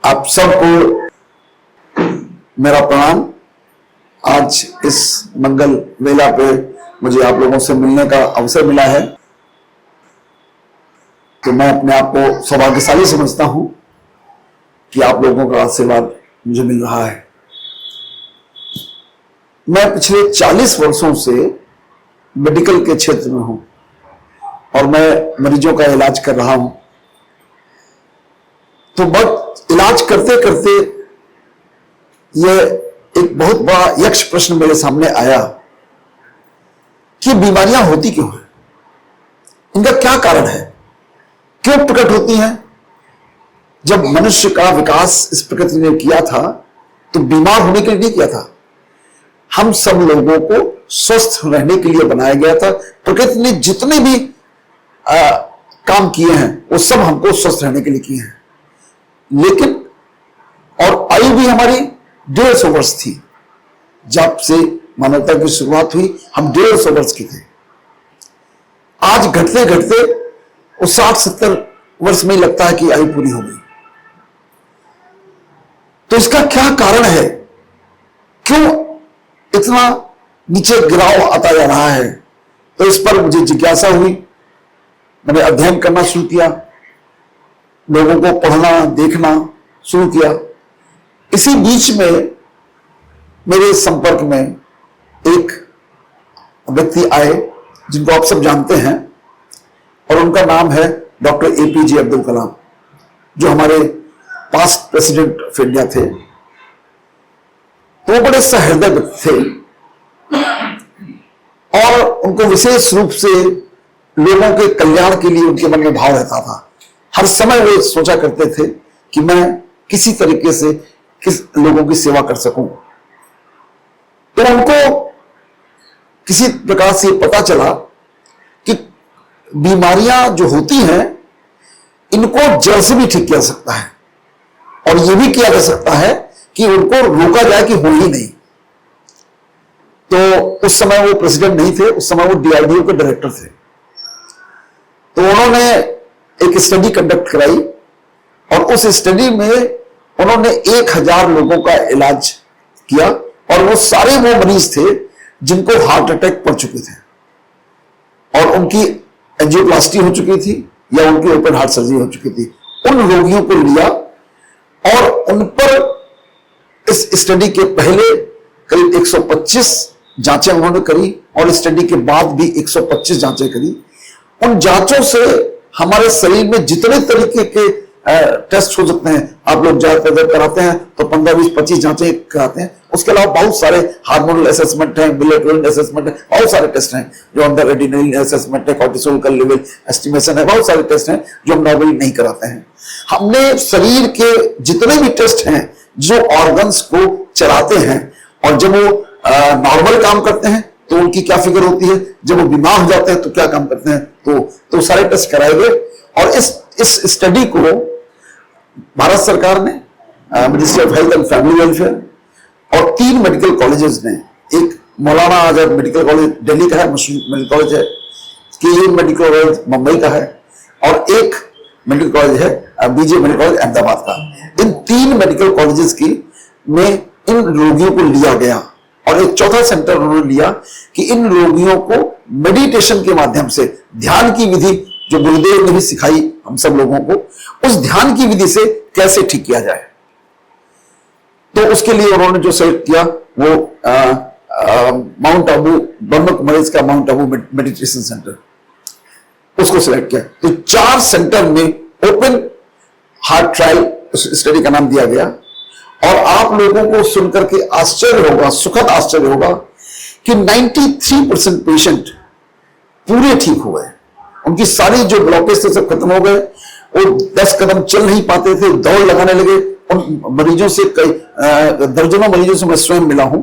आप सबको मेरा प्रणाम। आज इस मंगल वेला पे मुझे आप लोगों से मिलने का अवसर मिला है, तो मैं अपने आप को सौभाग्यशाली समझता हूं कि आप लोगों का आशीर्वाद मुझे मिल रहा है। मैं पिछले 40 वर्षों से मेडिकल के क्षेत्र में हूं और मैं मरीजों का इलाज कर रहा हूं। तो बहुत इलाज करते करते यह एक बहुत बड़ा यक्ष प्रश्न मेरे सामने आया कि बीमारियां होती क्यों हैं, इनका क्या कारण है, क्यों प्रकट होती हैं। जब मनुष्य का विकास इस प्रकृति ने किया था तो बीमार होने के लिए नहीं किया था, हम सब लोगों को स्वस्थ रहने के लिए बनाया गया था। प्रकृति ने जितने भी काम किए हैं वो सब हमको स्वस्थ रहने के लिए किए हैं। लेकिन और आयु भी हमारी 150 वर्ष थी। जब से मानवता की शुरुआत हुई हम 150 वर्ष के थे। आज घटते घटते वो 60-70 वर्ष में ही लगता है कि आयु पूरी हो गई। तो इसका क्या कारण है, क्यों इतना नीचे गिराव आता जा रहा है? तो इस पर मुझे जिज्ञासा हुई। मैंने अध्ययन करना शुरू किया, लोगों को पढ़ना देखना शुरू किया। इसी बीच में मेरे संपर्क में एक व्यक्ति आए जिनको आप सब जानते हैं, और उनका नाम है डॉक्टर APJ अब्दुल कलाम, जो हमारे पास्ट प्रेसिडेंट ऑफ इंडिया थे। तो वो बड़े सहृदय व्यक्ति थे और उनको विशेष रूप से लोगों के कल्याण के लिए उनके मन में भाव रहता था। हर समय वे सोचा करते थे कि मैं किसी तरीके से किस लोगों की सेवा कर सकूं। तो उनको किसी प्रकार से पता चला कि बीमारियां जो होती हैं इनको जड़ से भी ठीक किया जा सकता है, और यह भी किया जा सकता है कि उनको रोका जाए कि हो ही नहीं। तो उस समय वो प्रेसिडेंट नहीं थे, उस समय वो DRDO के डायरेक्टर थे। तो उन्होंने एक स्टडी कंडक्ट कराई और उस स्टडी में उन्होंने 1000 लोगों का इलाज किया, और वो सारे वो मरीज थे जिनको हार्ट अटैक पड़ चुके थे और उनकी एंजियोप्लास्टी हो चुकी थी या उनकी ओपन हार्ट सर्जरी हो चुकी थी। उन रोगियों को लिया और उन पर इस स्टडी के पहले करीब 125 जांचें उन्होंने करी और स्टडी के बाद भी 125 जांचें करी। उन जांचों से हमारे शरीर में जितने तरीके के टेस्ट हो सकते हैं, आप लोग ज्यादातर कराते हैं तो 15, 20, 25 जांचें कराते हैं। उसके अलावा बहुत सारे हार्मोनल असेसमेंट हैं, बिलेटरल असेसमेंट है, बहुत सारे टेस्ट हैं जो अंदर रेटिनल असेसमेंट है, कॉर्टिसोल का लेवल एस्टिमेशन है, बहुत सारे टेस्ट हैं जो हम नॉर्मली नहीं कराते हैं। हमने शरीर के जितने भी टेस्ट हैं जो ऑर्गन्स को चलाते हैं, और जब वो नॉर्मल काम करते हैं तो उनकी क्या फिगर होती है, जब वो बीमार हो जाते हैं तो क्या काम करते हैं, तो सारे टेस्ट कराए गए। और इस स्टडी को भारत सरकार ने, ministry of health and family welfare और 3 मेडिकल कॉलेजेस ने, एक मौलाना आजाद मेडिकल कॉलेज दिल्ली का है, मशहूर मेडिकल कॉलेज है, KU मेडिकल कॉलेज मुंबई का है, और एक मेडिकल कॉलेज है BJ मेडिकल कॉलेज अहमदाबाद का। इन 3 मेडिकल कॉलेजेस की में इन रोगियों को लिया गया, और एक चौथा सेंटर उन्होंने लिया कि इन रोगियों को मेडिटेशन के माध्यम से, ध्यान की विधि जो गुरुदेव ने भी सिखाई हम सब लोगों को, उस ध्यान की विधि से कैसे ठीक किया जाए। तो उसके लिए उन्होंने जो सेलेक्ट किया वो माउंट आबू, ब्रह्मकुमारीज का माउंट आबू मेडिटेशन सेंटर, उसको सिलेक्ट किया। तो 4 सेंटर में ओपन हार्ट ट्रायल स्टडी का नाम दिया गया। और आप लोगों को सुनकर के आश्चर्य होगा, सुखद आश्चर्य होगा कि 93% पेशेंट पूरे ठीक हो गए। उनकी सारी जो ब्लॉकेज थे सब खत्म हो गए। वो 10 कदम चल नहीं पाते थे, दौड़ लगाने लगे। उन मरीजों से दर्जनों मरीजों से मैं स्वयं मिला हूं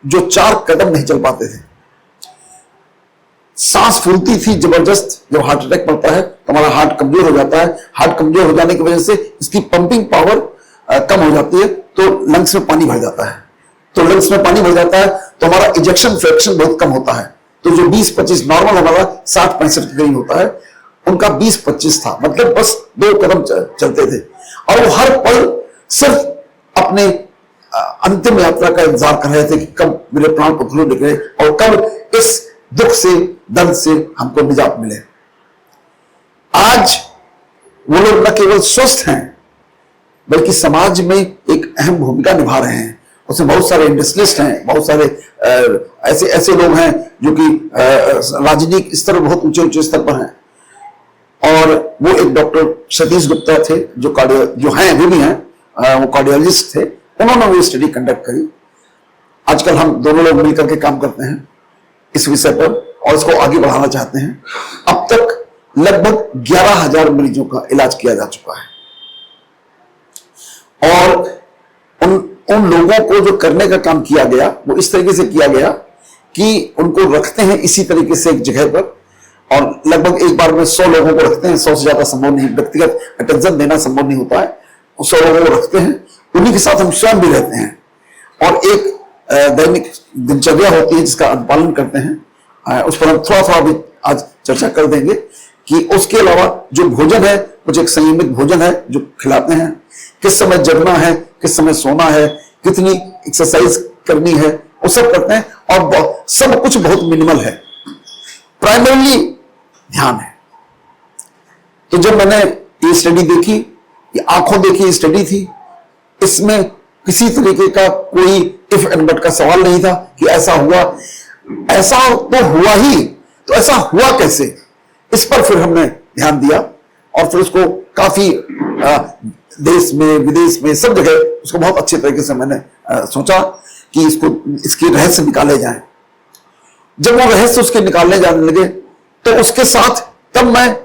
जो 4 कदम नहीं चल पाते थे। सांस फूलती थी जबरदस्त। जब हार्ट अटैक पड़ता है तो हमारा हार्ट कमजोर हो जाता है। हार्ट कमजोर हो जाने की वजह से इसकी पंपिंग पावर कम हो जाती है, तो लंग्स में पानी भर जाता है। तो लंग्स में पानी भर जाता है तो हमारा इजेक्शन फ्रैक्शन बहुत कम होता है। तो जो 20-25 नॉर्मल हमारा 60-65 के करीब होता है, उनका 20-25 था, मतलब बस 2 कदम चलते थे। और वो हर पल सिर्फ अपने अंतिम यात्रा का इंतजार कर रहे थे कि कब मेरे प्राण पखेरु निकले और कब इस दुख से, दर्द से हमको निजात मिले। आज वो लोग न केवल स्वस्थ हैं बल्कि समाज में एक अहम भूमिका निभा रहे हैं। उसमें बहुत सारे इंडस्ट्रियलिस्ट हैं, बहुत सारे ऐसे ऐसे लोग हैं जो कि राजनीतिक स्तर पर बहुत ऊंचे ऊंचे स्तर पर हैं। और वो एक डॉक्टर सतीश गुप्ता थे जो हैं अभी भी हैं, वो कार्डियोलॉजिस्ट थे। उन्होंने वो स्टडी कंडक्ट करी। आजकल हम दोनों लोग मिलकर के काम करते हैं इस विषय पर और इसको आगे बढ़ाना चाहते हैं। अब तक लगभग 11,000 मरीजों का इलाज किया जा चुका है और उन लोगों को जो करने का काम किया गया वो इस तरीके से किया गया कि उनको रखते हैं इसी तरीके से एक जगह पर और लगभग एक बार में 100 लोगों को रखते हैं। 100 से ज्यादा संभव नहीं, व्यक्तिगत अटेंशन देना संभव नहीं होता है। 100 लोगों को रखते हैं, उन्हीं के साथ हम स्वयं भी रहते हैं और एक दैनिक दिनचर्या होती है जिसका अनुपालन करते हैं। उस पर हम थोड़ा थोड़ा भी आज चर्चा कर देंगे कि उसके अलावा जो भोजन है, कुछ एक संयमित भोजन है जो खिलाते हैं, किस समय जगना है, किस समय सोना है, कितनी एक्सरसाइज करनी है, वो सब करते हैं और सब कुछ बहुत मिनिमल है। प्राइमरीली ध्यान है। तो जब मैंने ये स्टडी देखी, ये आंखों देखी स्टडी थी, इसमें किसी तरीके का कोई इफ एंड बट का सवाल नहीं था कि ऐसा हुआ, ऐसा तो हुआ ही, तो ऐसा हुआ कैसे, इस पर फिर हमने ध्यान दिया और फिर उसको काफी देश में विदेश में सब जगह उसको बहुत अच्छे तरीके से मैंने सोचा कि इसके रहस्य निकाले जाएं। जब वो रहस्य उसके निकालने जाने लगे तो उसके साथ तब मैं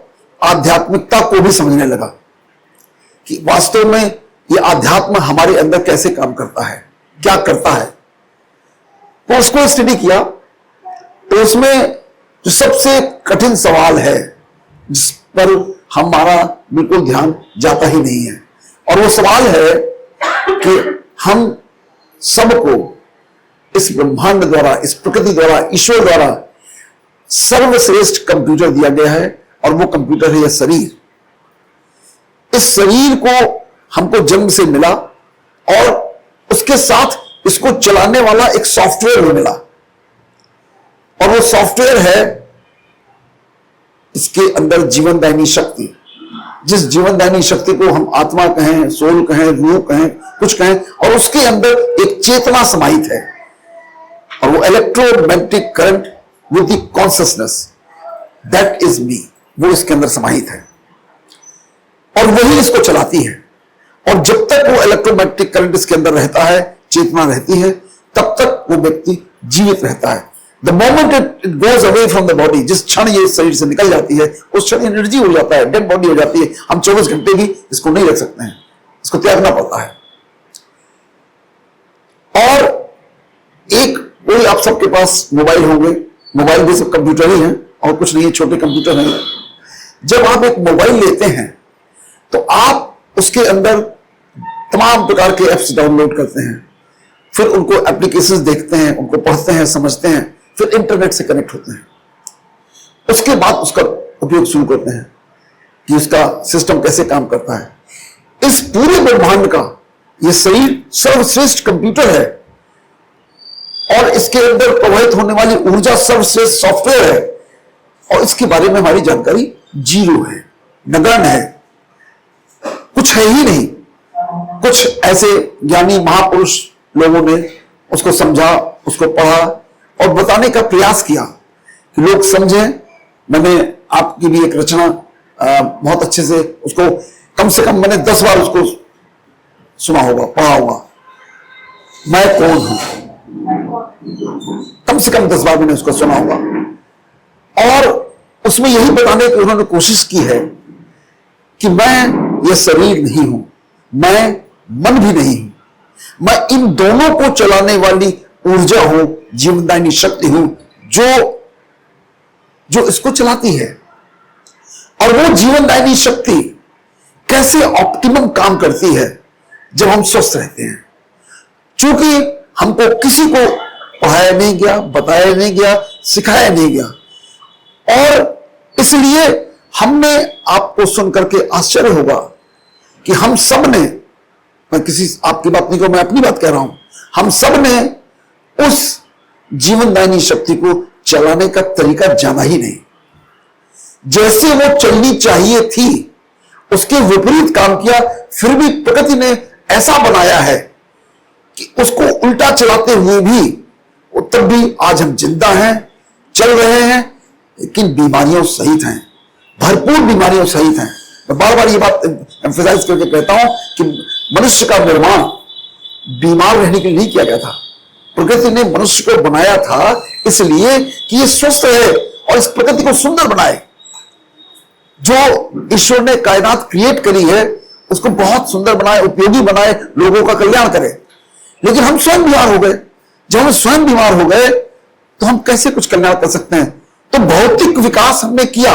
आध्यात्मिकता को भी समझने लगा कि वास्तव में ये आध्यात्म हमारे अंदर कैसे काम करता है, क्या करता है। तो उसको स्टडी किया तो उसमें जो सबसे कठिन सवाल है जिस पर हमारा बिल्कुल ध्यान जाता ही नहीं है, और वो सवाल है कि हम सबको इस ब्रह्मांड द्वारा, इस प्रकृति द्वारा, ईश्वर द्वारा सर्वश्रेष्ठ कंप्यूटर दिया गया है और वो कंप्यूटर है यह शरीर। इस शरीर को हमको जन्म से मिला और उसके साथ इसको चलाने वाला एक सॉफ्टवेयर भी मिला और वो सॉफ्टवेयर है इसके अंदर जीवनदायिनी शक्ति। जिस जीवनदायिनी शक्ति को हम आत्मा कहें, सोल कहें, रूह कहें, कुछ कहें, और उसके अंदर एक चेतना समाहित है और वो electromagnetic current with the consciousness, that is me, वो इसके अंदर समाहित है और वही इसको चलाती है। और जब तक वो इलेक्ट्रोमैग्नेटिक करंट इसके अंदर रहता है, चेतना रहती है, तब तक वो व्यक्ति जीवित रहता है। The moment it goes away from the body, जिस क्षण ये शरीर से निकल जाती है उस क्षण एनर्जी हो जाता है, डेड बॉडी हो जाती है। हम 24 घंटे भी इसको नहीं रख सकते हैं, इसको त्यागना पड़ता है। और एक कोई आप सबके पास मोबाइल होंगे, मोबाइल भी सब कंप्यूटर ही हैं और कुछ नहीं है, छोटे कंप्यूटर हैं। जब आप एक मोबाइल लेते हैं तो आप उसके अंदर तमाम प्रकार के एप्स डाउनलोड करते हैं, फिर उनको एप्लीकेशंस देखते हैं, उनको पढ़ते हैं, समझते हैं, फिर इंटरनेट से कनेक्ट होते हैं। उसके बाद उसका उपयोग शुरू करते हैं कि उसका सिस्टम कैसे काम करता है। इस पूरे ब्रह्मांड का यह शरीर सर्वश्रेष्ठ कंप्यूटर है और इसके अंदर प्रवाहित होने वाली ऊर्जा सर्वश्रेष्ठ सॉफ्टवेयर है और इसके बारे में हमारी जानकारी जीरो है, नगण्य है, कुछ है ही नहीं। कुछ ऐसे ज्ञानी महापुरुष लोगों ने उसको समझा, उसको पढ़ा और बताने का प्रयास किया कि लोग समझें। मैंने आपकी भी एक रचना बहुत अच्छे से उसको कम से कम मैंने 10 बार उसको सुना होगा, पढ़ा होगा। मैं कौन हूं, कम से कम 10 बार मैंने उसको सुना होगा और उसमें यही बताने की उन्होंने कोशिश की है कि मैं ये शरीर नहीं हूं, मैं मन भी नहीं हूं, मैं इन दोनों को चलाने वाली ऊर्जा हूं, जीवनदायिनी शक्ति हूं जो इसको चलाती है। और वो जीवनदायिनी शक्ति कैसे ऑप्टिमम काम करती है जब हम स्वस्थ रहते हैं। चूंकि हमको किसी को पढ़ाया नहीं गया, बताया नहीं गया, सिखाया नहीं गया और इसलिए हमने, आपको सुनकर के आश्चर्य होगा कि हम सब ने मैं किसी आपकी बात नहीं कहूं, मैं अपनी बात कह रहा हूं, हम सब ने उस जीवनदायिनी शक्ति को चलाने का तरीका जाना ही नहीं। जैसे वो चलनी चाहिए थी उसके विपरीत काम किया, फिर भी प्रकृति ने ऐसा बनाया है कि उसको उल्टा चलाते हुए भी तब भी आज हम जिंदा हैं, चल रहे हैं, लेकिन बीमारियों सहित हैं, भरपूर बीमारियों सहित हैं। मैं बार बार ये बात एम्फसाइज करके कहता हूं कि मनुष्य का निर्माण बीमार रहने के लिए नहीं किया गया था। प्रकृति ने मनुष्य को बनाया था इसलिए कि ये स्वस्थ रहे और इस प्रकृति को सुंदर बनाए। जो ईश्वर ने कायनात क्रिएट करी है उसको बहुत सुंदर बनाए, उपयोगी बनाए, लोगों का कल्याण करे। लेकिन हम स्वयं बीमार हो गए। जब हम स्वयं बीमार हो गए तो हम कैसे कुछ कल्याण कर सकते हैं? तो भौतिक विकास हमने किया,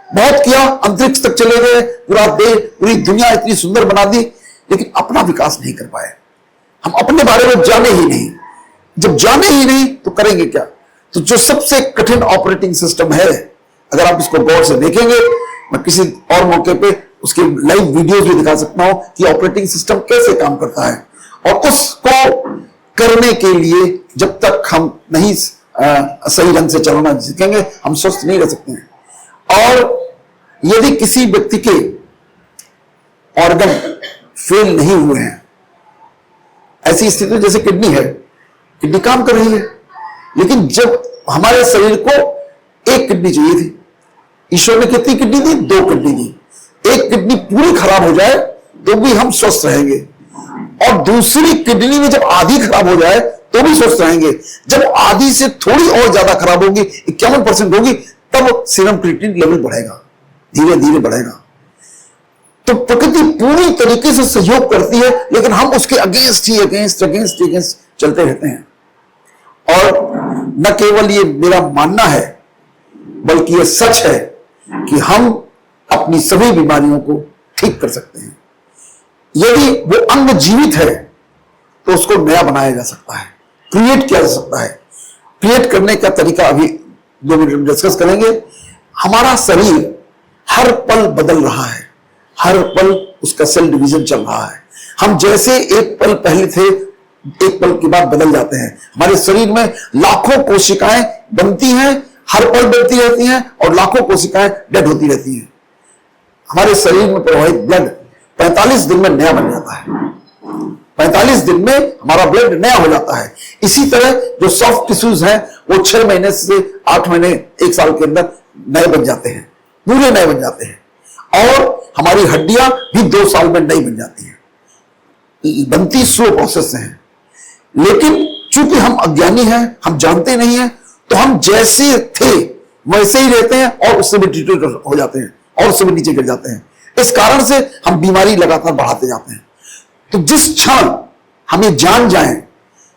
बहुत किया, अंतरिक्ष तक चले गए, पूरा देश, पूरी दुनिया इतनी सुंदर बना दी, लेकिन अपना विकास नहीं कर पाए। हम अपने बारे में जाने ही नहीं। जब जाने ही नहीं तो करेंगे क्या? तो जो सबसे कठिन ऑपरेटिंग सिस्टम है, अगर आप इसको गौर से देखेंगे, मैं किसी और मौके पे उसके लाइव वीडियोस भी दिखा सकता हूं कि ऑपरेटिंग सिस्टम कैसे काम करता है। और उसको करने के लिए जब तक हम नहीं सही ढंग से चलाना सीखेंगे, हम स्वस्थ नहीं रह सकते हैं। और यदि किसी व्यक्ति के ऑर्गन फेल नहीं हुए हैं, ऐसी स्थिति जैसे किडनी है, किडनी काम कर रही है, लेकिन जब हमारे शरीर को एक किडनी चाहिए थी, ईश्वर ने कितनी किडनी दी? 2 किडनी दी। एक किडनी पूरी खराब हो जाए तो भी हम स्वस्थ रहेंगे, और दूसरी किडनी में जब आधी खराब हो जाए तो भी स्वस्थ रहेंगे। जब आधी से थोड़ी और ज्यादा खराब होगी, 51% होगी, तब सीरम क्रिएटिनिन लेवल बढ़ेगा, धीरे धीरे बढ़ेगा। तो प्रकृति पूरी तरीके से सहयोग करती है, लेकिन हम उसके अगेंस्ट ही अगेंस्ट चलते रहते हैं। और न केवल ये मेरा मानना है, बल्कि ये सच है कि हम अपनी सभी बीमारियों को ठीक कर सकते हैं। यदि वो अंग जीवित है तो उसको नया बनाया जा सकता है, क्रिएट किया जा सकता है। क्रिएट करने का तरीका अभी 2 मिनट में डिस्कस करेंगे। हमारा शरीर हर पल बदल रहा है, हर पल उसका सेल डिवीजन चल रहा है। हम जैसे एक पल पहले थे, एक पल के बाद बदल जाते हैं। हमारे शरीर में लाखों कोशिकाएं बनती हैं, हर पल बनती रहती हैं, और लाखों कोशिकाएं डेड होती रहती हैं। हमारे शरीर में प्रवाहित ब्लड 45 दिन में नया बन जाता है। 45 दिन में हमारा ब्लड नया हो जाता है। इसी तरह जो सॉफ्ट टिश्यूज हैं वो 6 महीने से 8 महीने 1 साल के अंदर नए बन जाते हैं, पूरे नए बन जाते हैं। और हमारी हड्डियां भी 2 साल में नई बन जाती हैं। बनती स्लो प्रोसेस है, लेकिन चूंकि हम अज्ञानी हैं, हम जानते नहीं हैं, तो हम जैसे थे वैसे ही रहते हैं और उससे भी डिटीरियोरेट हो जाते हैं और उससे भी नीचे गिर जाते हैं। इस कारण से हम बीमारी लगातार बढ़ाते जाते हैं। तो जिस क्षण हमें जान जाए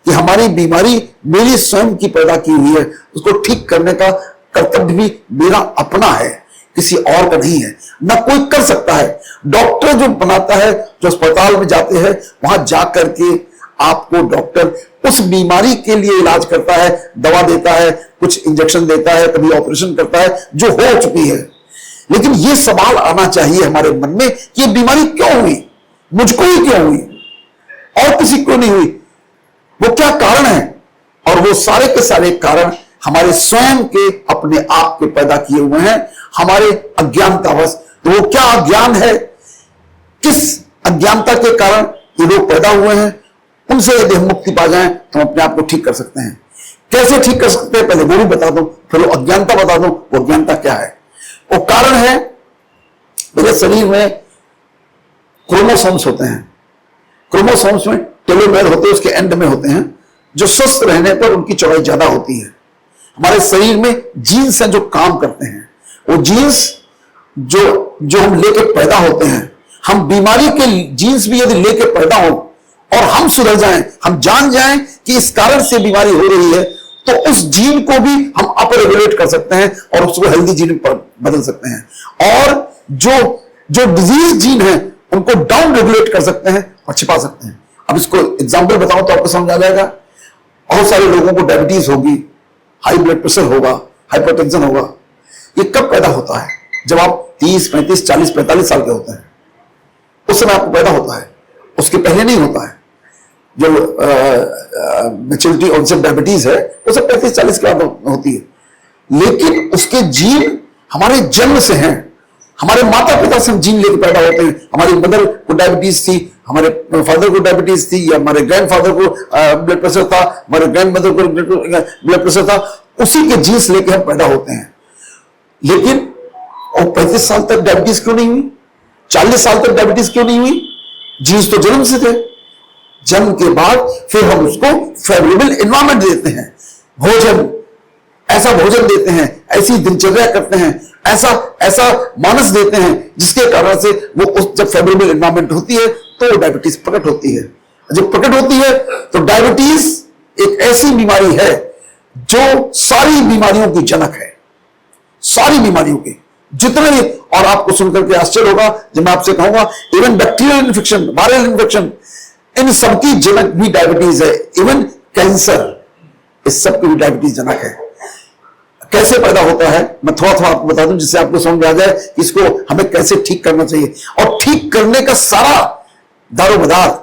कि हमारी बीमारी मेरी स्वयं की पैदा की हुई है, उसको ठीक करने का कर्तव्य भी मेरा अपना है, किसी और का नहीं है। ना कोई कर सकता है। डॉक्टर जो बनाता है, जो अस्पताल में जाते हैं, वहां जाकर के आपको डॉक्टर उस बीमारी के लिए इलाज करता है, दवा देता है, कुछ इंजेक्शन देता है, कभी ऑपरेशन करता है जो हो चुकी है। लेकिन यह सवाल आना चाहिए हमारे मन में कि यह बीमारी क्यों हुई, मुझको ही क्यों हुई और किसी को नहीं हुई, वो क्या कारण है? और वो सारे के सारे कारण हमारे स्वयं के अपने आप के पैदा किए हुए हैं, हमारे अज्ञानतावश। तो वो क्या अज्ञान है, किस अज्ञानता के कारण ये लोग पैदा हुए हैं, उनसे यदि हम मुक्ति पा जाएं तो हम अपने आप को ठीक कर सकते हैं। कैसे ठीक कर सकते हैं पहले वो भी बता दो, फिर वो अज्ञानता बता दो। वो अज्ञानता क्या है? वो कारण है, मेरे शरीर में क्रोमोसोम्स होते हैं। क्रोमोसोम्स में टेलोमेर होते हैं, उसके एंड में होते हैं, जो स्वस्थ रहने पर उनकी चौड़ाई ज्यादा होती है। हमारे शरीर में जीन्स हैं जो काम करते हैं। वो जीन्स जो हम लेके पैदा होते हैं, हम बीमारी के जीन्स भी यदि लेके पैदा हो और हम सुधर जाएं, हम जान जाएं कि इस कारण से बीमारी हो रही है, तो उस जीन को भी हम अप रेगुलेट कर सकते हैं और उसको हेल्दी जीन पर बदल सकते हैं। और जो डिजीज जीन है उनको डाउन रेगुलेट कर सकते हैं और छिपा सकते हैं। अब इसको एग्जांपल बताऊं तो आपको समझ आ जाएगा। बहुत सारे लोगों को डायबिटीज होगी, हाई ब्लड प्रेशर होगा, हाइपरटेंशन होगा। ये कब पैदा होता है? जब आप 30, 35, 40, 45 साल के होते हैं, उस समय आपको पैदा होता है। उसके पहले नहीं होता है। जो मैच्योरिटी ऑनसेट डायबिटीज है वो सब 35-40 के बाद होती है, लेकिन उसके जीन हमारे जन्म से हैं। हमारे माता पिता से हम जीन लेकर पैदा होते हैं। हमारी मदर को डायबिटीज थी, हमारे फादर को डायबिटीज थी, या हमारे ग्रैंडफादर को ब्लड प्रेशर था, हमारे ग्रैंडमदर को ब्लड प्रेशर था, उसी के जीन्स लेके हम पैदा होते हैं। लेकिन और 35 साल तक डायबिटीज क्यों नहीं हुई, 40 साल तक डायबिटीज क्यों नहीं हुई? जीन्स तो जन्म से थे। जन्म के बाद फिर हम उसको फेवरेबल एनवायरमेंट देते हैं, भोजन, ऐसा भोजन देते हैं, ऐसी दिनचर्या करते हैं, ऐसा मानस देते हैं जिसके कारण से वो उस जब फेवरेबल एनवायरमेंट होती है तो डायबिटीज प्रकट होती है। जब प्रकट होती है तो डायबिटीज एक ऐसी बीमारी है जो सारी बीमारियों की जनक है, सारी बीमारियों की जितने। और आपको सुनकर के आश्चर्य होगा जब मैं आपसे कहूंगा even bacterial infection, viral infection, इन सबकी जनक भी डायबिटीज है। इवन कैंसर, इस सबकी भी डायबिटीज जनक है। कैसे पैदा होता है मैं थोड़ा थोड़ा आपको बता दूं जिससे आपको समझ में आ जाए कि इसको हमें कैसे ठीक करना चाहिए। और ठीक करने का सारा दारोमदार,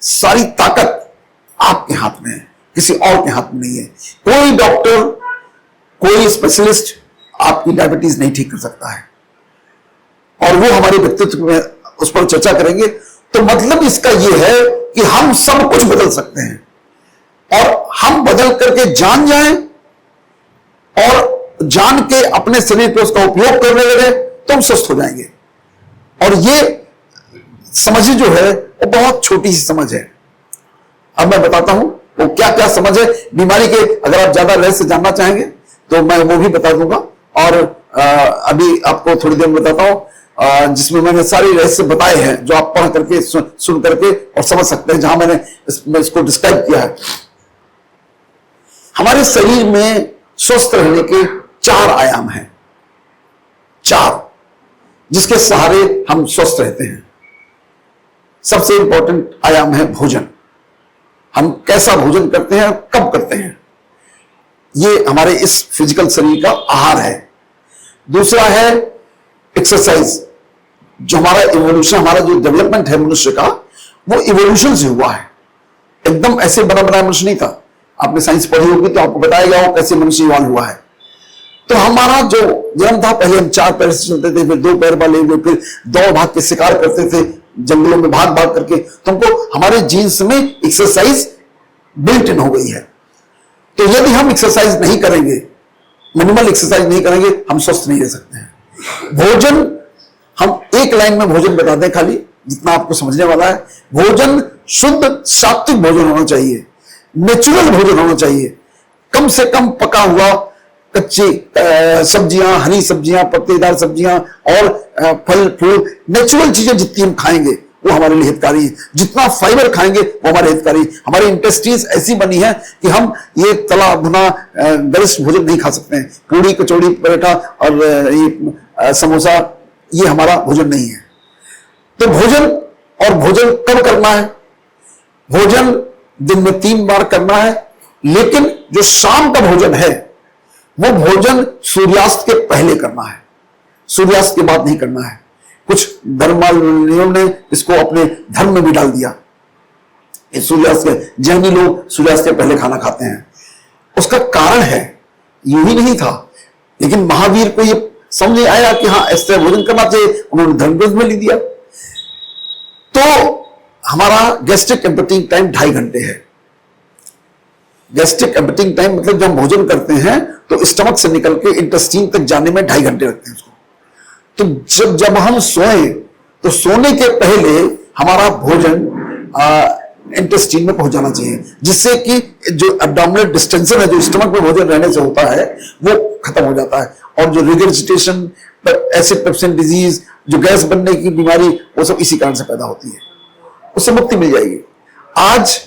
सारी ताकत आपके हाथ में है, किसी और के हाथ में नहीं है। कोई डॉक्टर, कोई स्पेशलिस्ट आपकी डायबिटीज नहीं ठीक कर सकता है। और वो हमारे व्यक्तित्व में उस पर चर्चा करेंगे। तो मतलब इसका यह है कि हम सब कुछ बदल सकते हैं और हम बदल करके जान जाएं और जान के अपने शरीर पे उसका उपयोग करने लगे तो हम स्वस्थ हो जाएंगे। और ये समझ जो है वो बहुत छोटी सी समझ है। अब मैं बताता हूं वो क्या क्या समझ है बीमारी के। अगर आप ज्यादा रहस्य जानना चाहेंगे तो मैं वो भी बता दूंगा। और अभी आपको थोड़ी देर में बताता हूं जिसमें मैंने सारे रहस्य बताए हैं जो आप पढ़ करके सुन करके और समझ सकते हैं, जहां मैंने इसको डिस्क्राइब किया है। हमारे शरीर में स्वस्थ रहने के 4 आयाम हैं, 4 जिसके सहारे हम स्वस्थ रहते हैं। सबसे इंपॉर्टेंट आयाम है भोजन। हम कैसा भोजन करते हैं, कब करते हैं, ये हमारे इस फिजिकल शरीर का आहार है। दूसरा है एक्सरसाइज। जो हमारा इवोल्यूशन, हमारा जो डेवलपमेंट है मनुष्य का, वो इवोल्यूशन से हुआ है। एकदम ऐसे बना बनाया मनुष्य नहीं था। आपने साइंस पढ़ी होगी तो आपको बताया गया हो कैसे मनुष्य इवॉल्व हुआ है। तो हमारा जो जन्म था, पहले हम 4 पैर से चलते थे, फिर 2 पैर वाले हुए, फिर दौड़ भाग के शिकार करते थे जंगलों में भाग भाग करके। तुमको हमारे जीन्स में एक्सरसाइज बिल्ट इन हो गई है। तो यदि हम एक्सरसाइज नहीं करेंगे, मिनिमल एक्सरसाइज नहीं करेंगे, हम स्वस्थ नहीं रह सकते हैं। भोजन, हम एक लाइन में भोजन बता दें खाली, जितना आपको समझने वाला है। भोजन शुद्ध सात्विक भोजन होना चाहिए, नेचुरल भोजन होना चाहिए। कम से कम पका हुआ, कच्ची सब्जियां, हरी सब्जियां, पत्तेदार सब्जियां और फल फूल, नेचुरल चीजें जितनी हम खाएंगे वो हमारे लिए हितकारी है। जितना फाइबर खाएंगे वो हमारे हितकारी। हमारी इंटेस्टाइन्स ऐसी बनी है कि हम ये तला भुना गरिष्ठ भोजन नहीं खा सकते हैं। पूड़ी, कचौड़ी, पराठा और ये समोसा, ये हमारा भोजन नहीं है। तो भोजन, और भोजन कब करना है? भोजन दिन में 3 बार करना है, लेकिन जो शाम का भोजन है वो भोजन सूर्यास्त के पहले करना है, सूर्यास्त के बाद नहीं करना है। कुछ धर्मावलंबियों ने इसको अपने धर्म में भी डाल दिया। सूर्यास्त के, जैनी लोग सूर्यास्त के पहले खाना खाते हैं। उसका कारण है, यूं ही नहीं था, लेकिन महावीर को ये समझ नहीं आया कि हाँ ऐसे भोजन करना चाहिए, उन्होंने धर्म ग्रंथ में लिख दिया। तो हमारा गैस्ट्रिक एम्पटिंग टाइम 2.5 घंटे है। गैस्ट्रिक एम्पटिंग टाइम मतलब जब हम भोजन करते हैं तो स्टमक से निकल के इंटेस्टाइन तक जाने में 2.5 घंटे लगते हैं उसको। तो जब हम सोएं तो सोने के पहले हमारा भोजन इंटेस्टाइन में पहुंच जाना चाहिए, जिससे कि जो एब्डोमिनल डिस्टेंशन है, जो स्टमक में भोजन रहने से होता है, वो खत्म हो जाता है। और जो रिगर्जिटेशन, एसिड पेप्सिन डिजीज, जो गैस बनने की बीमारी, वो सब इसी कारण से पैदा होती है। उससे मुक्ति मिल जाएगी। आज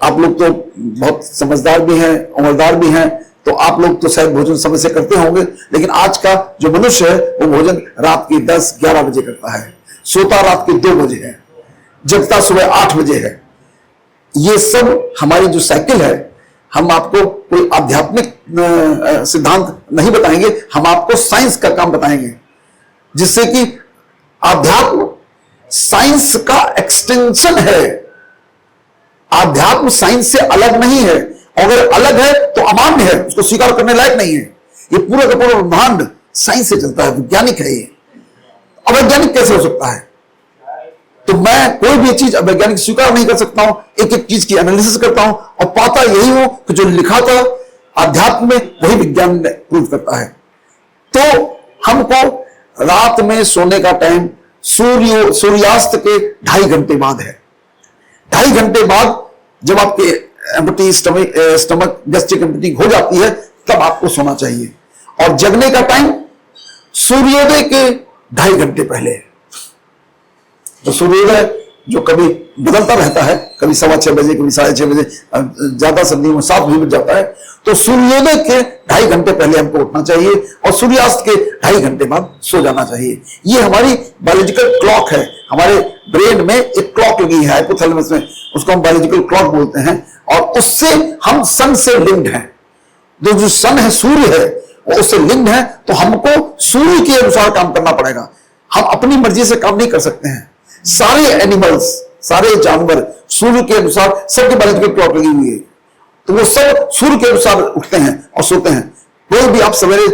आप लोग तो बहुत समझदार भी हैं, उम्रदार भी हैं, तो आप लोग तो शायद भोजन समय से करते होंगे। लेकिन आज का जो मनुष्य है वो भोजन रात के 10-11 बजे करता है, सोता रात के 2 बजे है, जगता सुबह 8 बजे है। ये सब हमारी जो साइकिल है, हम आपको कोई आध्यात्मिक सिद्धांत नहीं बताएंगे, हम आपको साइंस का काम बताएंगे, जिससे कि आध्यात्म साइंस का एक्सटेंशन है। आध्यात्म साइंस से अलग नहीं है, अगर अलग है तो अमान्य है, उसको स्वीकार करने लायक नहीं है। ये पूरा का पूरा ब्रह्मांड साइंस से चलता है, वैज्ञानिक है ये। अवैज्ञानिक कैसे हो सकता है? तो मैं कोई भी चीज अवैज्ञानिक स्वीकार नहीं कर सकता हूं, एक एक चीज की एनालिसिस करता हूं और पाता यही हूं कि जो लिखा था आध्यात्म में वही विज्ञान प्रूव करता है। तो हमको रात में सोने का टाइम सूर्यास्त के 2.5 घंटे बाद है। 2.5 घंटे बाद जब आपके एम्प्टी स्टमक गैस्ट्रिक एम्प्टी हो जाती है तब आपको सोना चाहिए। और जगने का टाइम सूर्योदय के 2.5 घंटे पहले। तो सूर्योदय जो कभी बदलता रहता है, कभी 6:15 बजे, कभी 6:30 बजे, ज्यादा सर्दियों में 7 बजे बज जाता है। तो सूर्योदय के 2.5 घंटे पहले हमको उठना चाहिए और सूर्यास्त के 2.5 घंटे बाद सो जाना चाहिए। ये हमारी बायोलॉजिकल क्लॉक है। हमारे ब्रेन में एक क्लॉक लगी है हाइपोथैलेमस में, उसको हम बायोलॉजिकल क्लॉक बोलते हैं। और उससे हम सन से लिंक्ड हैं। जो सन है, सूर्य है, वो उससे लिंक्ड है। तो हमको सूर्य के अनुसार काम करना पड़ेगा। हम अपनी मर्जी से काम नहीं कर सकते हैं। सारे एनिमल्स, सारे जानवर सूर्य के अनुसार, सबके बायोलॉजिकल क्लॉक लगी हुई है, तो वो सब सूर्य के अनुसार उठते हैं और सोते हैं। कोई भी आप सवेरे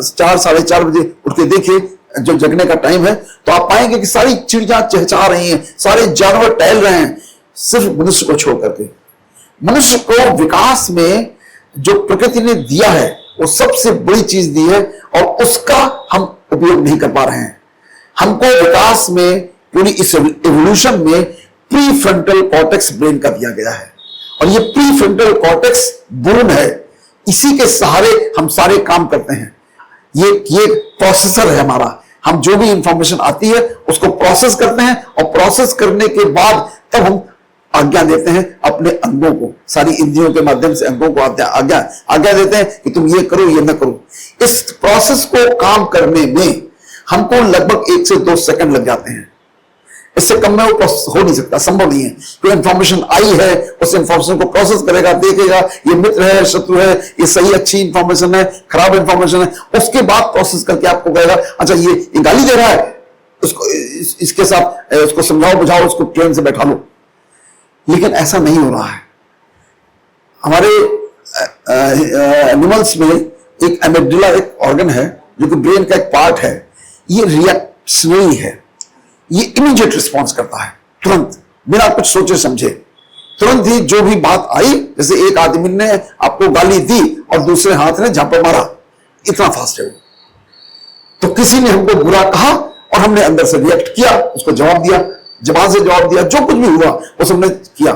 4 साढ़े 4 बजे उठ के देखिए, जो जगने का टाइम है, तो आप पाएंगे कि सारी चिड़िया चहचहा रही हैं, सारे जानवर टहल रहे हैं, सिर्फ मनुष्य को छोड़ करके। मनुष्य को विकास में जो प्रकृति ने दिया है वो सबसे बड़ी चीज दी है और उसका हम उपयोग नहीं कर पा रहे हैं। हमको विकास में, पूरी इस एवोल्यूशन में प्री फ्रंटल कॉर्टेक्स ब्रेन का दिया गया है और ये प्री फ्रंटल कॉर्टेक्स बोन है। इसी के सहारे हम सारे काम करते हैं। ये प्रोसेसर है हमारा। हम जो भी इंफॉर्मेशन आती है उसको प्रोसेस करते हैं और प्रोसेस करने के बाद तब हम आज्ञा देते हैं अपने अंगों को, सारी इंद्रियों के माध्यम से अंगों को आज्ञा देते हैं कि तुम ये करो, ये ना करो। इस प्रोसेस को काम करने में हमको लगभग 1 से 2 सेकंड लग जाते हैं। इससे कम में वो प्रोसेस हो नहीं सकता, संभव नहीं है। कोई इंफॉर्मेशन आई है, उस इंफॉर्मेशन को प्रोसेस करेगा, देखेगा ये मित्र है, शत्रु है, ये सही अच्छी इंफॉर्मेशन है, खराब इंफॉर्मेशन है, उसके बाद प्रोसेस करके आपको कहेगा अच्छा ये गाली दे रहा है, उसको इसके साथ उसको समझाओ बुझाओ, उसको ट्रेन से बैठा लो। लेकिन ऐसा नहीं हो रहा है। हमारे एनिमल्स में एक एमिग्डाला एक ऑर्गन है जो कि ब्रेन का एक पार्ट है। ये रिएक्शनरी है, ये इमीडिएट रिस्पॉन्स करता है, तुरंत बिना कुछ सोचे समझे। तुरंत ही जो भी बात आई, जैसे एक आदमी ने आपको गाली दी और दूसरे हाथ ने झापा मारा, इतना फास्ट है वो। तो किसी ने हमको बुरा कहा और हमने अंदर से रिएक्ट किया, उसको जवाब दिया, जवाब से जवाब दिया, जो कुछ भी हुआ वो सबने किया।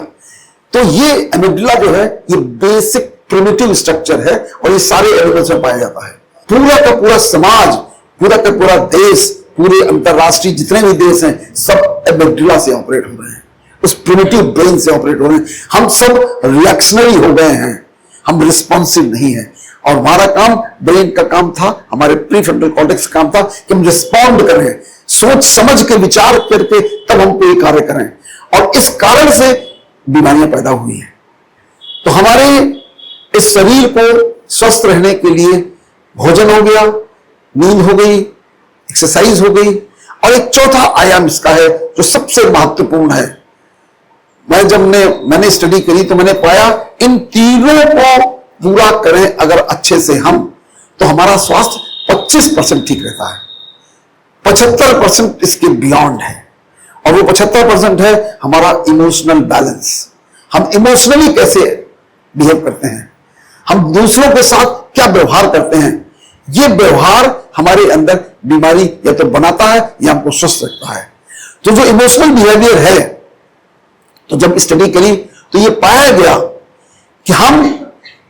तो ये एमिग्डाला जो है ये बेसिक प्रिमिटिव स्ट्रक्चर है और ये सारे एनिमल्स में पाया जाता है। पूरा का पूरा समाज, पूरा का पूरा देश, पूरे अंतरराष्ट्रीय जितने भी देश हैं, सब एमिग्डाला से ऑपरेट हो रहे हैं, उस प्रिमिटिव ब्रेन से ऑपरेट हो रहे हैं। हम सब रिएक्शनरी हो गए हैं, हम रिस्पॉन्सिव नहीं है। और हमारा काम, ब्रेन का काम था, हमारे प्रीफ्रंटल कॉर्टेक्स का काम था कि हम रिस्पॉन्ड करें, सोच समझ के विचार करके तब हम कोई कार्य करें। और इस कारण से बीमारियां पैदा हुई हैं। तो हमारे इस शरीर को स्वस्थ रहने के लिए भोजन हो गया, नींद हो गई, एक्सरसाइज हो गई, और एक चौथा आयाम इसका है जो सबसे महत्वपूर्ण है। मैंने स्टडी करी तो मैंने पाया इन तीनों को पूरा करें अगर अच्छे से हम, तो हमारा स्वास्थ्य 25% ठीक रहता है। 75% इसके बियॉन्ड है। और वो 75% है हमारा इमोशनल बैलेंस। हम इमोशनली कैसे बिहेव करते हैं, हम दूसरों के साथ क्या व्यवहार करते हैं, ये व्यवहार हमारे अंदर बीमारी या तो बनाता है या हमको स्वस्थ रखता है। तो जो इमोशनल बिहेवियर है, तो जब स्टडी करी तो ये पाया गया कि हम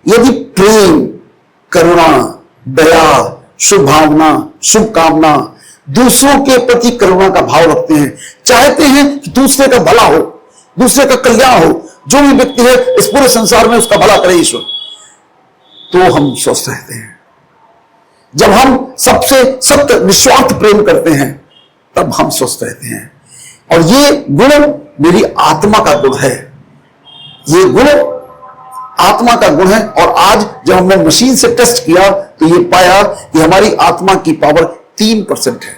यदि प्रेम, करुणा, दया, शुभ भावना, शुभकामना, दूसरों के प्रति करुणा का भाव रखते हैं, चाहते हैं कि दूसरे का भला हो, दूसरे का कल्याण हो, जो भी व्यक्ति है इस पूरे संसार में उसका भला करे ईश्वर, तो हम स्वस्थ रहते हैं। जब हम सबसे सत्य निस्वार्थ प्रेम करते हैं तब हम स्वस्थ रहते हैं। और ये गुण मेरी आत्मा का गुण है, ये गुण आत्मा का गुण है। और आज जब हमने मशीन से टेस्ट किया तो ये पाया कि हमारी आत्मा की पावर 3% है।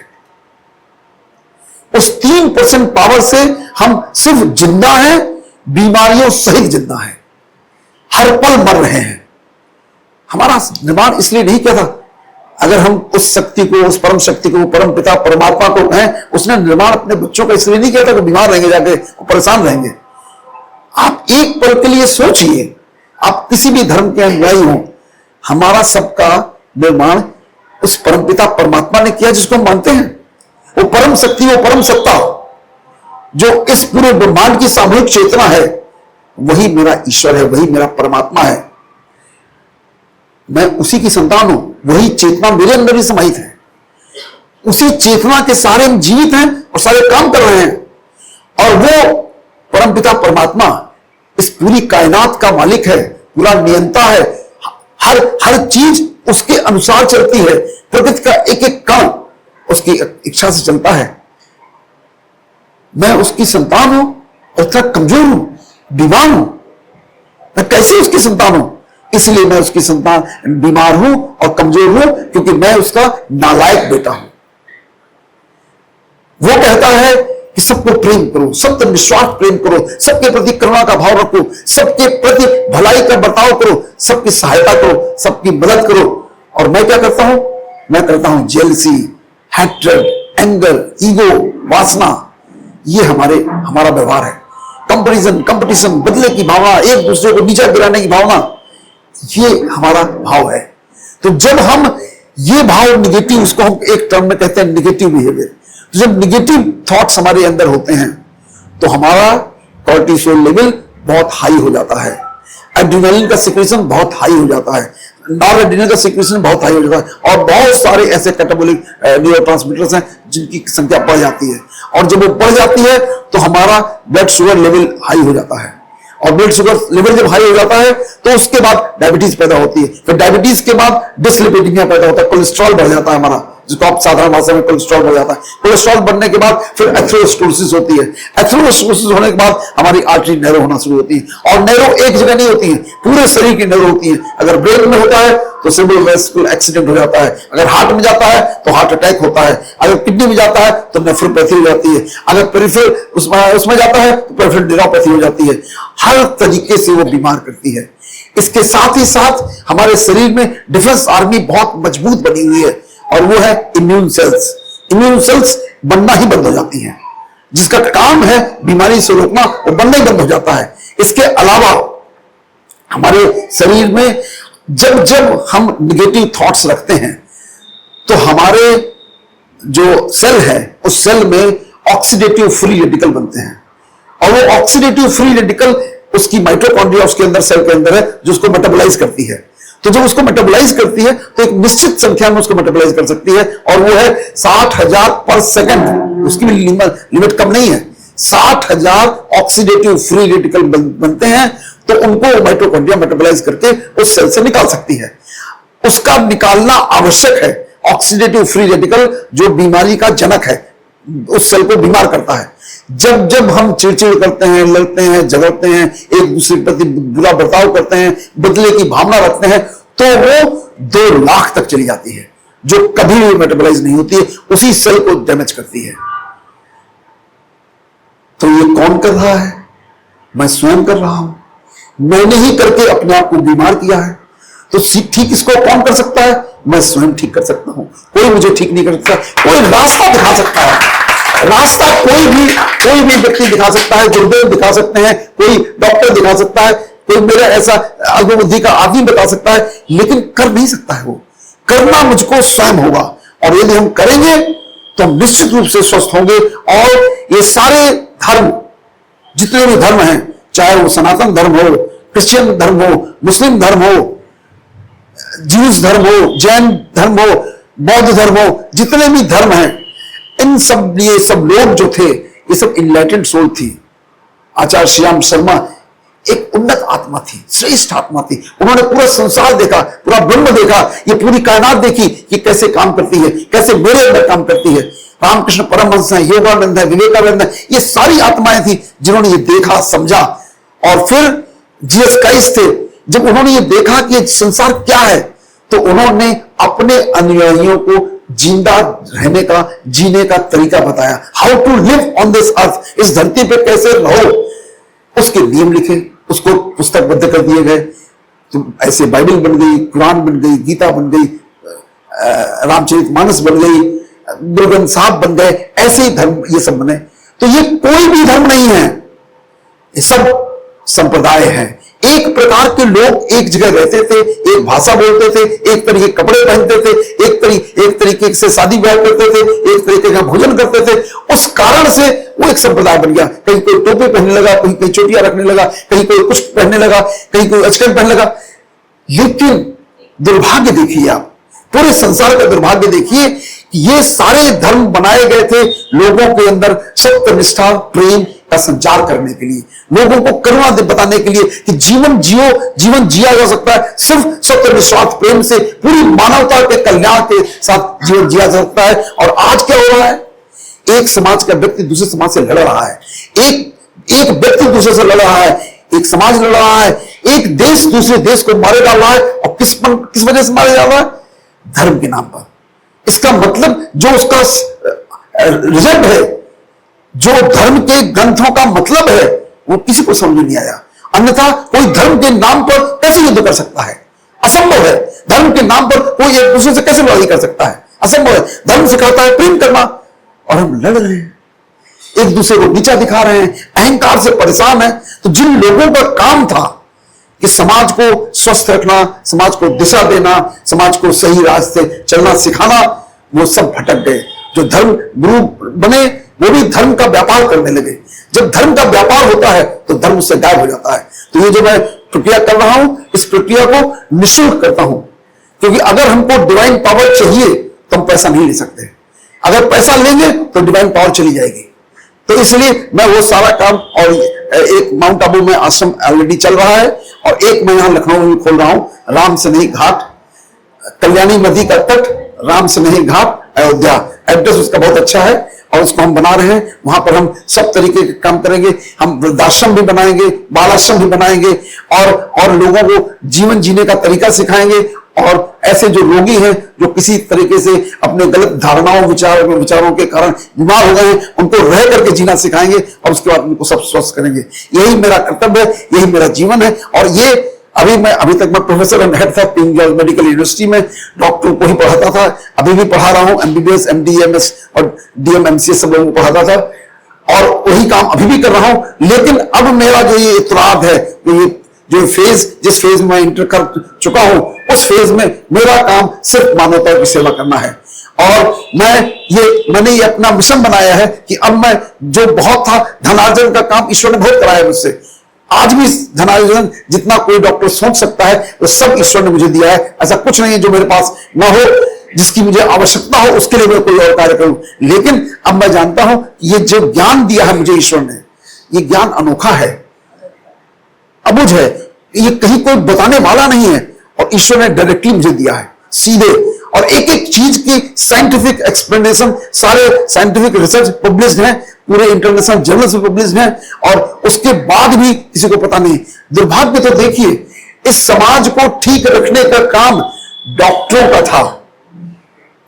उस 3% पावर से हम सिर्फ जिंदा हैं, बीमारियों सहित जिंदा हैं, हर पल मर रहे हैं। हमारा निर्माण इसलिए नहीं किया था। अगर हम उस शक्ति को, उस परम शक्ति को, परम पिता परमात्मा को कहें, उसने निर्माण अपने बच्चों का इसलिए नहीं किया था कि बीमार रहेंगे, जाके परेशान रहेंगे। आप एक पल के लिए सोचिए, आप किसी भी धर्म के अनुयायी हो, हमारा सबका निर्माण उस परम पिता परमात्मा ने किया जिसको हम मानते हैं। वो परम शक्ति, वो परम सत्ता जो इस पूरे ब्रह्मांड की सामूहिक चेतना है, वही मेरा ईश्वर है, वही मेरा परमात्मा है। मैं उसी की संतान हूं, वही चेतना मेरे अंदर ही समाहित है। उसी चेतना के सारे हम जीवित हैं और सारे काम कर रहे हैं। और वो परमपिता परमात्मा इस पूरी कायनात का मालिक है, पूरा नियंता है। हर चीज उसके अनुसार चलती है। प्रकृति का एक एक कण उसकी इच्छा से चलता है। मैं उसकी संतान हूं और इतना कमजोर हूं, बीमार हूं। मैं कैसे उसकी संतान हूं? इसलिए मैं उसकी संतान बीमार हूं और कमजोर हूं, क्योंकि मैं उसका नालायक बेटा हूं। वो कहता है कि सबको प्रेम करो, सबसे निस्वार्थ प्रेम करो, सबके प्रति करुणा का भाव रखो, सबके प्रति भलाई का बर्ताव करो, सबकी सहायता करो, सबकी मदद करो। और मैं क्या करता हूं? मैं करता हूं जेलसी, हैट्रेड, एंगर, ईगो, वासना। ये हमारा व्यवहार है। कंपैरिजन, कंपटीशन, बदले की भावना, एक दूसरे को नीचा गिराने की भावना, ये हमारा भाव है। तो जब हम ये भाव निगेटिव, उसको हम एक टर्म में कहते हैं निगेटिव बिहेवियर। तो जब निगेटिव थॉट्स हमारे अंदर होते हैं तो हमारा कॉर्टिसोल लेवल बहुत हाई हो जाता है, एड्रेनालिन का सिक्रेशन बहुत हाई हो जाता है, नॉरएड्रेनालिन का सिक्रेशन बहुत हाई हो जाता है, और बहुत सारे ऐसे कैटाबोलिक न्यूरोट्रांसमीटर्स हैं जिनकी संख्या बढ़ जाती है। और जब वो बढ़ जाती है तो हमारा ब्लड शुगर लेवल हाई हो जाता है, और ब्लड शुगर लेवल जब हाई हो जाता है तो उसके बाद डायबिटीज पैदा होती है। फिर डायबिटीज के बाद डिसलिपिडीमिया पैदा होता है, कोलेस्ट्रॉल बढ़ जाता है हमारा, जिसको आप साधारण भाषा में कोलेस्ट्रॉल बढ़ जाता है। कोलेस्ट्रॉल बढ़ने के बाद फिर एथेरोस्क्लेरोसिस होती है। एथेरोस्क्लेरोसिस होने के बाद हमारी आर्टरी नैरो होना शुरू होती है। और नैरो एक जगह नहीं होती है, पूरे शरीर की नैरो होती है। अगर ब्रेन में होता है तो सेरेब्रोवास्कुलर एक्सीडेंट हो जाता है, अगर हार्ट में जाता है तो हार्ट अटैक होता है, अगर किडनी में जाता है तो नेफ्रोपैथी हो जाती है, अगर पेरिफेरल उसमें जाता है तो पेरिफेरल न्यूरोपैथी हो जाती है। हर तरीके से वो बीमार करती है। इसके साथ ही साथ हमारे शरीर में डिफेंस आर्मी बहुत मजबूत बनी हुई है, और वो है इम्यून सेल्स। इम्यून सेल्स बनना ही बंद हो जाती हैं, जिसका काम है बीमारी से रोकना, वो बनना ही बंद हो जाता है। इसके अलावा हमारे शरीर में जब जब हम निगेटिव थॉट्स रखते हैं तो हमारे जो सेल है उस सेल में ऑक्सीडेटिव फ्री रेडिकल बनते हैं, और वो ऑक्सीडेटिव फ्री रेडिकल उसकी माइटोकॉन्ड्रिया उसके अंदर, सेल के अंदर है, जो उसको मेटाबोलाइज करती है। तो जब उसको मेटाबोलाइज करती है तो एक निश्चित संख्या में उसको मेटाबोलाइज कर सकती है, और वो है 60,000 पर सेकंड। उसकी भी लिमिट कम नहीं है। 60,000 ऑक्सीडेटिव फ्री रेडिकल बनते हैं, तो उनको माइटोकॉन्ड्रिया मेटाबोलाइज करके उस सेल से निकाल सकती है। उसका निकालना आवश्यक है। ऑक्सीडेटिव फ्री रेडिकल जो बीमारी का जनक है, उस सेल को बीमार करता है। जब जब हम चिड़चिड़ करते हैं, लड़ते हैं, झगड़ते हैं, एक दूसरे के प्रति बुरा बर्ताव करते हैं, बदले की भावना रखते हैं, तो वो 2 लाख तक चली जाती है, जो कभी भी मेटाबोलाइज नहीं होती है, उसी सेल को डैमेज करती है। तो ये कौन कर रहा है? मैं स्वयं कर रहा हूं। मैंने ही करके अपने आप को बीमार किया है। तो ठीक इसको कौन कर सकता है? मैं स्वयं ठीक कर सकता हूं। कोई मुझे ठीक नहीं कर सकता। कोई रास्ता दिखा सकता है। रास्ता कोई भी व्यक्ति दिखा सकता है, गुरुदेव दिखा सकते हैं, कोई डॉक्टर दिखा सकता है, कोई मेरा ऐसा अल्पबुद्धि का आदमी बता सकता है, लेकिन कर नहीं सकता है। वो करना मुझको स्वयं होगा, और यदि हम करेंगे तो हम निश्चित रूप से स्वस्थ होंगे। और ये सारे धर्म, जितने भी धर्म हैं, चाहे वो सनातन धर्म हो, क्रिश्चियन धर्म हो, मुस्लिम धर्म हो, ज्यूस धर्म हो, जैन धर्म हो, बौद्ध धर्म हो, जितने भी धर्म हैं, इन सब ये सब लोग जो थे, ये सब इनलाइटेंड सोल थी। आचार्य श्याम शर्मा एक उन्नत आत्मा थी, श्रेष्ठ आत्मा थी। उन्होंने पूरा संसार देखा, पूरा ब्रह्म देखा, ये पूरी कायनात देखी कि कैसे काम करती है, कैसे मेरे अंदर काम करती है। रामकृष्ण परमहंस हैं, योगानंद है, विवेकानंद है, ये सारी आत्माएं थी जिन्होंने ये देखा, समझा। और फिर जीसस क्राइस्ट थे, जब उन्होंने ये देखा कि संसार क्या है, तो उन्होंने अपने अनुयायियों को जिंदा रहने का, जीने का तरीका बताया। How to live on this earth, इस धरती पे कैसे रहो, उसके नियम लिखे, उसको पुस्तकबद्ध कर दिए गए। तो ऐसे बाइबल बन गई, कुरान बन गई, गीता बन गई, रामचरितमानस बन गई, गुरु ग्रंथ साहब बन गए, ऐसे ही धर्म ये सब बने। तो ये कोई भी धर्म नहीं है, ये सब संप्रदाय है। एक प्रकार के लोग एक जगह रहते थे, एक भाषा बोलते थे, एक तरीके कपड़े पहनते थे, एक तरीके से शादी ब्याह करते थे, एक तरीके का भोजन करते थे। उस कारण से वो एक संप्रदाय बन गया। कहीं कोई टोपी पहनने लगा, कहीं कोई चोटियां रखने लगा, कहीं कोई कुछ पहनने लगा, कहीं कोई अचकन पहनने लगा। लेकिन दुर्भाग्य देखिए, आप पूरे संसार का दुर्भाग्य देखिए कि ये सारे धर्म बनाए गए थे लोगों के अंदर सत्यनिष्ठा, प्रेम का संचार करने के लिए, लोगों को करुणा बताने के लिए कि जीवन जियो, जीवन जिया जा सकता है सिर्फ सत्य, निस्वार्थ प्रेम से, पूरी मानवता के कल्याण के साथ जीवन जिया जा सकता है। और आज क्या हो रहा है, एक समाज का व्यक्ति दूसरे समाज से लड़ रहा है, एक व्यक्ति दूसरे से लड़ रहा है, एक समाज लड़ रहा है, एक देश दूसरे देश को मारे डाल रहा है। और किस वजह से मारे जा रहा है? धर्म के नाम पर। इसका मतलब जो उसका रिजल्ट है, जो धर्म के ग्रंथों का मतलब है, वो किसी को समझ नहीं आया। अन्यथा कोई धर्म के नाम पर कैसे युद्ध कर सकता है? असंभव है। धर्म के नाम पर कोई एक दूसरे से कैसे लड़ाई कर सकता है? असंभव है। धर्म सिखाता है प्रेम करना, और हम लड़ रहे हैं, एक दूसरे को नीचा दिखा रहे हैं, अहंकार से परेशान है। तो जिन लोगों का काम था कि समाज को स्वस्थ रखना, समाज को दिशा देना, समाज को सही रास्ते चलना सिखाना, वो सब भटक गए। जो धर्म गुरु बने वो भी धर्म का व्यापार करने लगे। जब धर्म का व्यापार होता है तो धर्म उससे गायब हो जाता है। तो ये जो मैं प्रक्रिया कर रहा हूं, इस प्रक्रिया को निःशुल्क करता हूं, क्योंकि अगर हमको डिवाइन पावर चाहिए तो हम पैसा नहीं ले सकते। अगर पैसा लेंगे तो डिवाइन पावर चली जाएगी। तो इसलिए मैं वो सारा काम, और एक माउंट आबू में आश्रम ऑलरेडी चल रहा है, और एक मैं यहां लखनऊ में खोल रहा हूं, राम स्नेही घाट, कल्याणी नदी का तट, राम स्नेही घाट, अयोध्या। एड्रेस उसका बहुत अच्छा है और उसको हम बना रहे हैं। वहां पर हम सब तरीके के काम करेंगे। हम वृद्धाश्रम भी बनाएंगे, बालाश्रम भी बनाएंगे, और लोगों को जीवन जीने का तरीका सिखाएंगे। और ऐसे जो रोगी हैं, जो किसी तरीके से अपने गलत धारणाओं विचारों के कारण बीमार हो गए हैं, उनको रह करके जीना सिखाएंगे, और उसके बाद उनको सब स्वस्थ करेंगे। यही मेरा कर्तव्य है, यही मेरा जीवन है। और ये अभी तक मैं प्रोफेसर एंड हेड था किंग जॉर्ज मेडिकल यूनिवर्सिटी में, डॉक्टर को ही पढ़ाता था, अभी भी पढ़ा रहा हूं, एमबीबीएस, एमडी, एमएस और डीएम, एमसीएस सब लोगों को पढ़ाता था, और वही काम अभी भी कर रहा हूं। लेकिन अब मेरा जो ये इतराब है, जो फेज, जिस फेज में मैं इंटर कर चुका हूं, उस फेज में मेरा काम सिर्फ मानवता की सेवा करना है। और मैंने ये अपना मिशन बनाया है कि अब मैं, जो बहुत था धनार्जन का काम ईश्वर ने बहुत कराया मुझसे, आज भी धनार्जन जितना कोई डॉक्टर सोच सकता है वो सब ईश्वर ने मुझे दिया है। ऐसा कुछ नहीं है जो मेरे पास ना हो, जिसकी मुझे आवश्यकता हो उसके लिए मैं कोई और कार्य करूं। लेकिन अब मैं जानता हूं ये जो ज्ञान दिया है मुझे ईश्वर ने, ये ज्ञान अनोखा है, अबुझ है, ये कहीं कोई बताने वाला नहीं है, और ईश्वर ने डायरेक्टली मुझे दिया है सीधे। और एक एक चीज की साइंटिफिक एक्सप्लेनेशन, सारे साइंटिफिक रिसर्च पब्लिश्ड हैं, पूरे इंटरनेशनल जर्नल्स में पब्लिश्ड हैं, और उसके बाद भी किसी को पता नहीं। दुर्भाग्य तो देखिए, इस समाज को ठीक रखने का काम डॉक्टरों का था।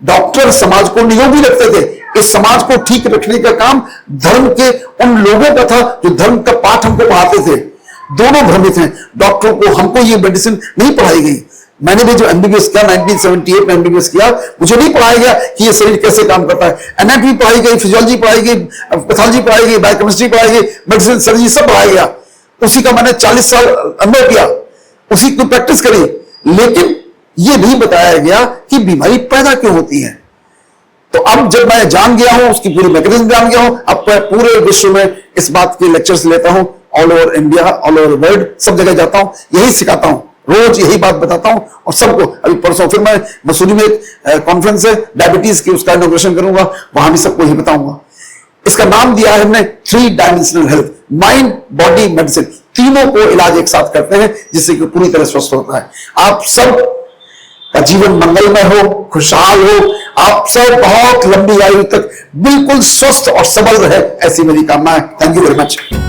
डॉक्टर समाज को निरोगी रखते थे। इस समाज को ठीक रखने का काम धर्म के उन लोगों का था जो धर्म का पाठ हमको पढ़ाते थे। दोनों भ्रमित हैं। डॉक्टरों को, हमको ये मेडिसिन नहीं पढ़ाई गई। मैंने भी जो एमबीबीएस किया 1978 में एमबीबीएस किया, मुझे नहीं पढ़ाया गया कि ये शरीर कैसे काम करता है। एनाटॉमी पढ़ाई गई, फिजियोलॉजी पढ़ाई गई, पैथोलॉजी पढ़ाई गई, बायोकेमिस्ट्री पढ़ाई गई, मेडिसिन, सर्जरी सब पढ़ाया गया। उसी का मैंने 40 साल अनुभव किया, उसी की प्रैक्टिस करी। लेकिन ये नहीं बताया गया कि बीमारी पैदा क्यों होती है। तो अब जब मैं जान गया हूं, उसकी पूरी मैकेनिज्म जान गया हूं, अब मैं पूरे विश्व में इस बात के लेक्चर्स लेता हूं, all over India, all over world, सब जगह जाता हूं, यही सिखाता हूं, रोज यही बात बताता हूं। और सबको, अभी परसों फिर मैं मसूरी में एक कॉन्फ्रेंस है डायबिटीज की, उसका इनॉग्रेशन करूंगा, वहां भी सबको यही बताऊंगा। इसका नाम दिया है हमने 3 dimensional health, mind, body, medicine, तीनों को इलाज एक साथ करते हैं जिससे कि पूरी तरह स्वस्थ होता है। आप सब का जीवन मंगलमय हो, खुशहाल हो, आप सब बहुत लंबी आयु तक बिल्कुल स्वस्थ और सबल रहे, ऐसी मेरी कामना है। Thank you very much.